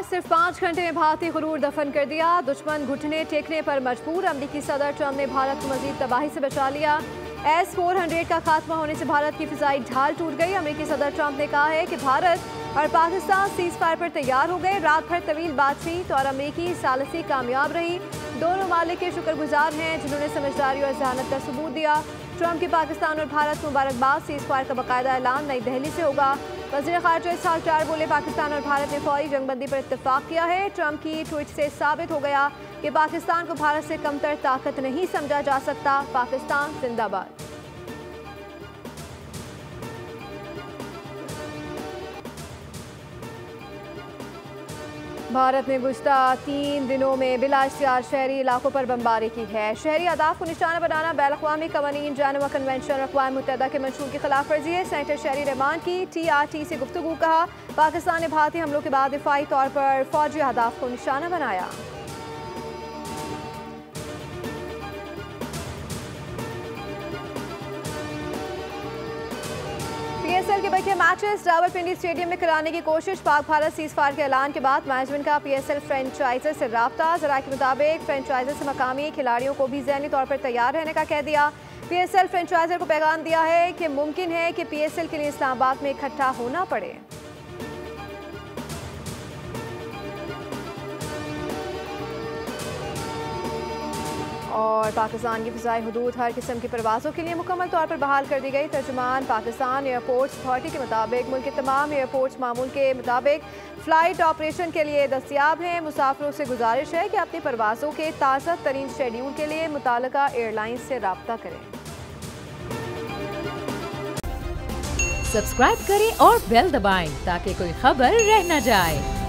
सिर्फ 5 घंटे में भारतीय गुरूर दफन कर दिया। दुश्मन घुटने टेकने पर मजबूर। अमेरिकी सदर ट्रंप ने भारत को मजीद तबाही से बचा लिया। S-400 का खात्मा होने से भारत की फिजाई ढाल टूट गई। अमेरिकी सदर ट्रंप ने कहा है कि भारत और पाकिस्तान सीज फायर पर तैयार हो गए। रात भर तवील बातचीत और अमेरिकी सालसी कामयाब रही। दोनों मालिक के शुक्रगुजार हैं जिन्होंने समझदारी और जहानत का सबूत दिया। ट्रंप की पाकिस्तान और भारत को मुबारकबाद। सीज फायर का बाकायदा ऐलान नई दिल्ली से होगा। वज़ीर ख़ारिजा इसहाक़ डार बोले, पाकिस्तान और भारत ने फौरी जंगबंदी पर इत्तेफाक किया है। ट्रंप की ट्वीट से साबित हो गया कि पाकिस्तान को भारत से कमतर ताकत नहीं समझा जा सकता। पाकिस्तान जिंदाबाद। भारत ने गुज़श्ता 3 दिनों में बिला इख्तियार शहरी इलाकों पर बमबारी की है। शहरी अहदाफ को निशाना बनाना बैन अक़वामी क़वानीन जेनेवा कन्वेंशन और अक़वाम मुत्तहिदा के मंशूर की खिलाफ वर्जी है। सेनेटर शहरी रहमान की TRT से गुफ्तगू। कहा, पाकिस्तान ने भारतीय हमलों के बाद दिफाई तौर पर फौजी अहदाफ को निशाना बनाया। PSL के बचे मैचेस रावलपिंडी स्टेडियम में कराने की कोशिश। पाक भारत सीज फायर के ऐलान के बाद मैनेजमेंट का PSL फ्रेंचाइजर से राब्ता। ज़राए के मुताबिक फ्रेंचाइजर से मकामी खिलाड़ियों को भी ज़हनी तौर पर तैयार रहने का कह दिया। PSL फ्रेंचाइजर को पैगाम दिया है कि मुमकिन है कि PSL के लिए इस्लामाबाद में इकट्ठा होना पड़े। और पाकिस्तान की फ़िज़ाई हुदूद हर किस्म की परवाज़ों के लिए मुकम्मल तौर पर बहाल कर दी गई। तर्जुमान पाकिस्तान एयरपोर्ट्स अथॉरिटी के मुताबिक मुल्क के तमाम एयरपोर्ट्स मामूल के मुताबिक फ़्लाइट ऑपरेशन के लिए दस्तियाब हैं। मुसाफिरों से गुजारिश है कि अपनी परवाज़ों के ताज़ा तरीन शेड्यूल के लिए मुताल्लिका एयरलाइंस से राब्ता करें। सब्सक्राइब करें और बेल दबाएं ताकि कोई खबर रह न जाए।